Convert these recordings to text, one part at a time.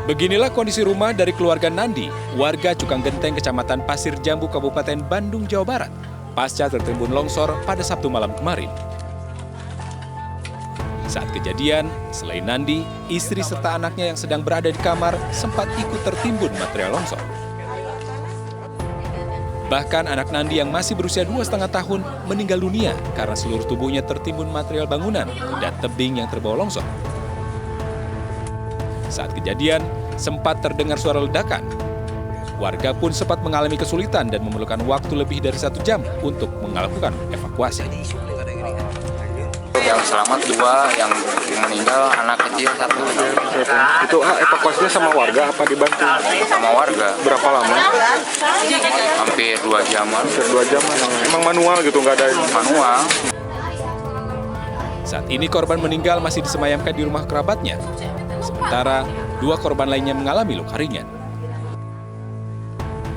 Beginilah kondisi rumah dari keluarga Nandi, warga Cukang Genteng, Kecamatan Pasir Jambu, Kabupaten Bandung, Jawa Barat, pasca tertimbun longsor pada Sabtu malam kemarin. Saat kejadian, selain Nandi, istri serta anaknya yang sedang berada di kamar sempat ikut tertimbun material longsor. Bahkan anak Nandi yang masih berusia 2,5 tahun meninggal dunia karena seluruh tubuhnya tertimbun material bangunan dan tebing yang terbawa longsor. Saat kejadian, sempat terdengar suara ledakan. Warga pun sempat mengalami kesulitan dan memerlukan waktu lebih dari 1 jam untuk melakukan evakuasi. Yang selamat 2, yang meninggal anak kecil 1. Itu evakuasinya sama warga apa dibantu? Sama warga. Berapa lama? Hampir 2 jaman. Hampir 2 jam. Emang manual gitu, nggak ada Manual. Saat ini korban meninggal masih disemayamkan di rumah kerabatnya. Sementara 2 korban lainnya mengalami luka ringan.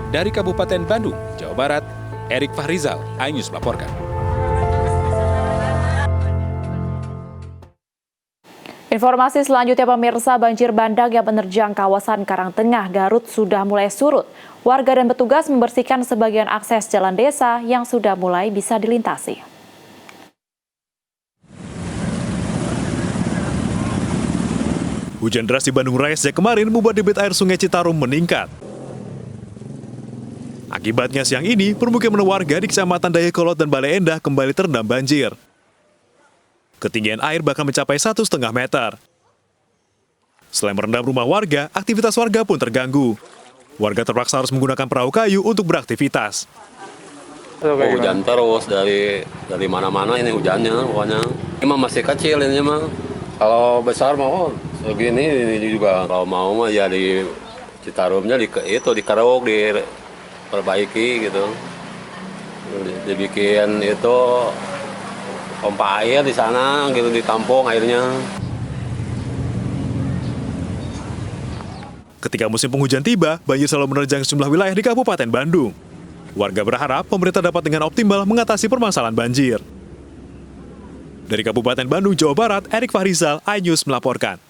Dari Kabupaten Bandung, Jawa Barat, Erik Fahrizal, iNews melaporkan. Informasi selanjutnya pemirsa, banjir bandang yang menerjang kawasan Karangtengah, Garut sudah mulai surut. Warga dan petugas membersihkan sebagian akses jalan desa yang sudah mulai bisa dilintasi. Hujan deras di Bandung Raya sejak kemarin membuat debit air Sungai Citarum meningkat. Akibatnya siang ini, permukiman warga di Kecamatan Dayakolot dan Bale Endah kembali terendam banjir. Ketinggian air bahkan mencapai 1,5 meter. Selain merendam rumah warga, aktivitas warga pun terganggu. Warga terpaksa harus menggunakan perahu kayu untuk beraktivitas. Hujan terus dari mana-mana ini hujannya pokoknya. Ini masih kecil ini mah. Kalau besar mau segini ini juga. Kalau mau mah ya di Citarumnya dikeruk, diperbaiki gitu. Dibikin itu pompa air di sana gitu, ditampung airnya. Ketika musim penghujan tiba, banjir selalu menerjang sejumlah wilayah di Kabupaten Bandung. Warga berharap pemerintah dapat dengan optimal mengatasi permasalahan banjir. Dari Kabupaten Bandung, Jawa Barat, Erik Fahrizal, iNews melaporkan.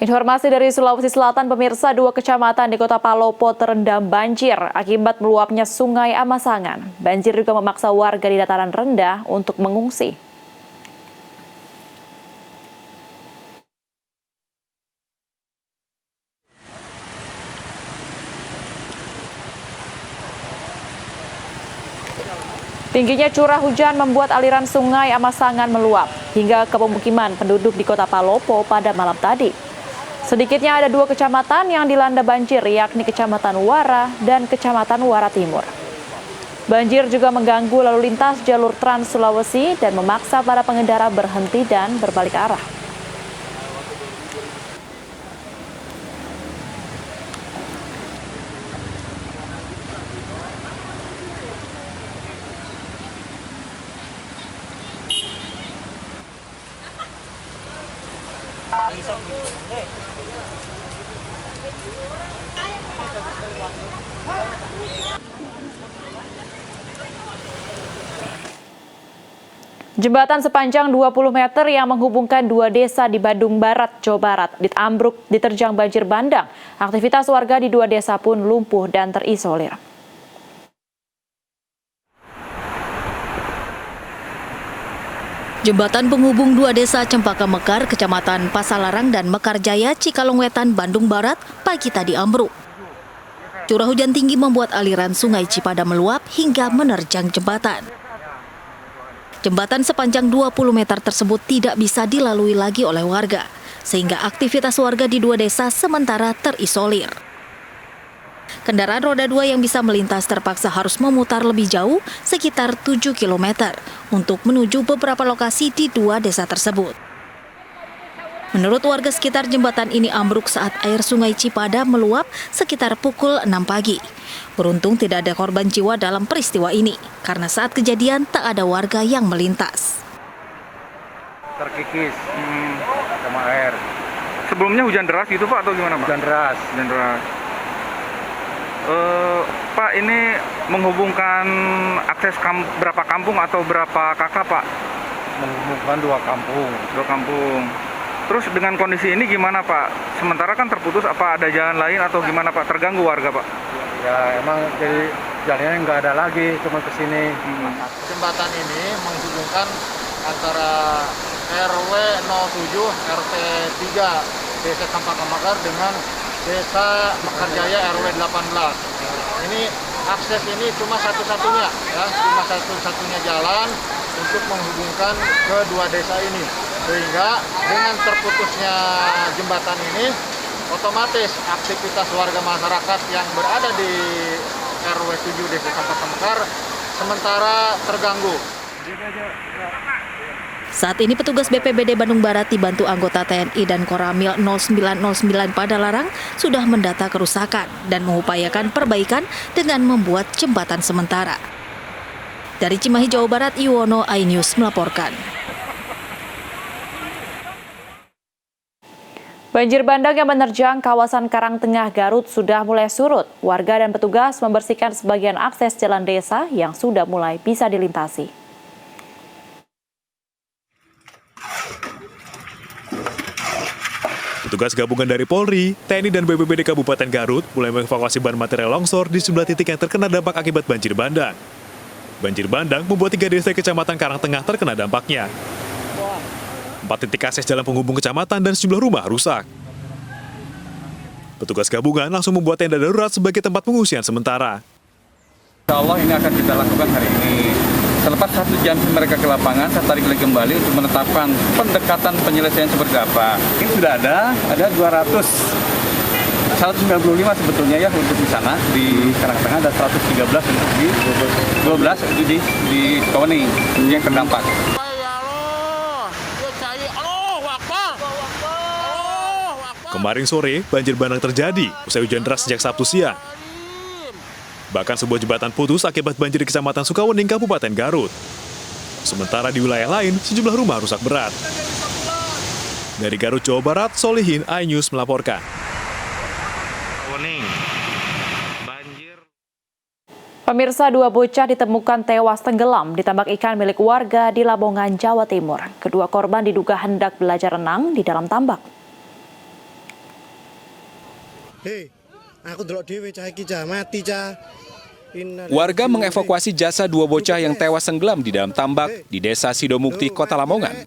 Informasi dari Sulawesi Selatan, pemirsa, 2 kecamatan di Kota Palopo terendam banjir akibat meluapnya Sungai Amasangan. Banjir juga memaksa warga di dataran rendah untuk mengungsi. Tingginya curah hujan membuat aliran Sungai Amasangan meluap hingga ke pemukiman penduduk di Kota Palopo pada malam tadi. Sedikitnya ada 2 kecamatan yang dilanda banjir, yakni Kecamatan Wara dan Kecamatan Wara Timur. Banjir juga mengganggu lalu lintas jalur Trans Sulawesi dan memaksa para pengendara berhenti dan berbalik arah. Jembatan sepanjang 20 meter yang menghubungkan 2 desa di Bandung Barat, Jawa Barat, ambruk diterjang banjir bandang. Aktivitas warga di 2 desa pun lumpuh dan terisolir. Jembatan penghubung 2 desa Cempaka Mekar, Kecamatan Pasalarang dan Mekarjaya, Cikalong Wetan, Bandung Barat, pagi tadi ambruk. Curah hujan tinggi membuat aliran Sungai Cipada meluap hingga menerjang jembatan. Jembatan sepanjang 20 meter tersebut tidak bisa dilalui lagi oleh warga, sehingga aktivitas warga di 2 desa sementara terisolir. Kendaraan roda 2 yang bisa melintas terpaksa harus memutar lebih jauh, sekitar 7 km, untuk menuju beberapa lokasi di 2 desa tersebut. Menurut warga sekitar, jembatan ini ambruk saat air Sungai Cipada meluap sekitar pukul 6 pagi. Beruntung tidak ada korban jiwa dalam peristiwa ini, karena saat kejadian tak ada warga yang melintas. Terkikis sama air. Sebelumnya hujan deras gitu Pak atau gimana Pak? Hujan deras. Pak, ini menghubungkan akses berapa kampung atau berapa kakak Pak? menghubungkan dua kampung. Dua kampung. Terus dengan kondisi ini gimana Pak? Sementara kan terputus, apa ada jalan lain atau gimana Pak? Terganggu warga Pak? Ya emang jadi jalannya nggak ada lagi, cuma ke sini. Jembatan ini menghubungkan antara RW 07 RT 3 Desa Cempaka Mekar dengan Desa Mekarjaya RW 18. Ini akses ini cuma satu-satunya ya, cuma satu-satunya jalan untuk menghubungkan kedua desa ini. Sehingga dengan terputusnya jembatan ini otomatis aktivitas warga masyarakat yang berada di RW 7 Desa Cempaka Mekar sementara terganggu. Saat ini petugas BPBD Bandung Barat dibantu anggota TNI dan Koramil 0909 Padalarang sudah mendata kerusakan dan mengupayakan perbaikan dengan membuat jembatan sementara. Dari Cimahi, Jawa Barat, Iwono, iNews melaporkan. Banjir bandang yang menerjang kawasan Karangtengah, Garut sudah mulai surut. Warga dan petugas membersihkan sebagian akses jalan desa yang sudah mulai bisa dilintasi. Petugas gabungan dari Polri, TNI dan BPBD Kabupaten Garut mulai mengevakuasi bahan material longsor di sejumlah titik yang terkena dampak akibat banjir bandang. Banjir bandang membuat 3 desa Kecamatan Karangtengah terkena dampaknya. 4 titik akses jalan penghubung kecamatan dan sejumlah rumah rusak. Petugas gabungan langsung membuat tenda darurat sebagai tempat pengungsian sementara. Insya Allah ini akan kita lakukan hari ini. Selepas 1 jam mereka ke lapangan, saya tarik lagi kembali untuk menetapkan pendekatan penyelesaian seperti apa. Ini sudah ada 195 sebetulnya ya untuk di sana, di Karangtengah ada 113 untuk di 12 itu di Koni yang terdampak. Kemarin sore, banjir bandang terjadi usai hujan deras sejak Sabtu siang. Bahkan sebuah jembatan putus akibat banjir di Kecamatan Sukawening, Kabupaten Garut. Sementara di wilayah lain, sejumlah rumah rusak berat. Dari Garut, Jawa Barat, Solihin, iNews melaporkan. Pemirsa, 2 bocah ditemukan tewas tenggelam di tambak ikan milik warga di Lamongan, Jawa Timur. Kedua korban diduga hendak belajar renang di dalam tambak. Aku delok dhewe cah iki cah mati cah. Warga mengevakuasi jasad 2 bocah yang tewas tenggelam di dalam tambak di Desa Sidomukti, Kota Lamongan.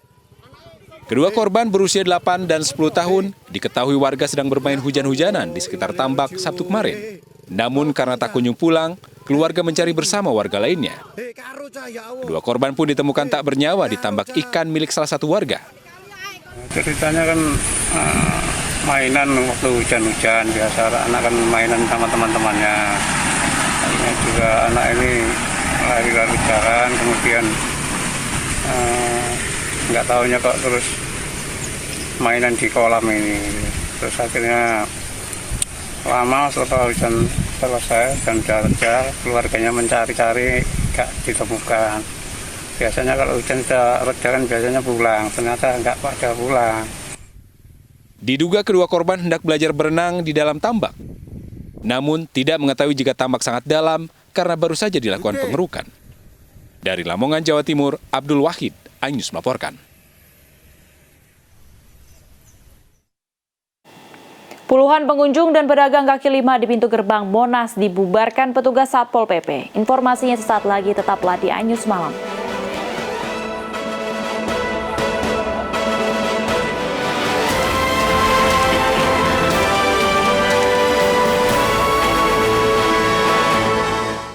Kedua korban berusia 8 dan 10 tahun, diketahui warga sedang bermain hujan-hujanan di sekitar tambak Sabtu kemarin. Namun karena tak kunjung pulang, keluarga mencari bersama warga lainnya. Kedua korban pun ditemukan tak bernyawa di tambak ikan milik salah satu warga. Ceritanya kan mainan waktu hujan-hujan, biasa anak kan mainan sama teman-temannya. Akhirnya juga anak ini lari-lari jalan, kemudian nggak tahunya kok terus mainan di kolam ini. Terus akhirnya lama setelah hujan selesai dan jalan, keluarganya mencari-cari nggak ditemukan. Biasanya kalau hujan sudah reda kan biasanya pulang, ternyata nggak pada pulang. Diduga kedua korban hendak belajar berenang di dalam tambak. Namun tidak mengetahui jika tambak sangat dalam karena baru saja dilakukan pengerukan. Dari Lamongan, Jawa Timur, Abdul Wahid, iNews melaporkan. Puluhan pengunjung dan pedagang kaki lima di pintu gerbang Monas dibubarkan petugas Satpol PP. Informasinya sesaat lagi, tetaplah di iNews Malam.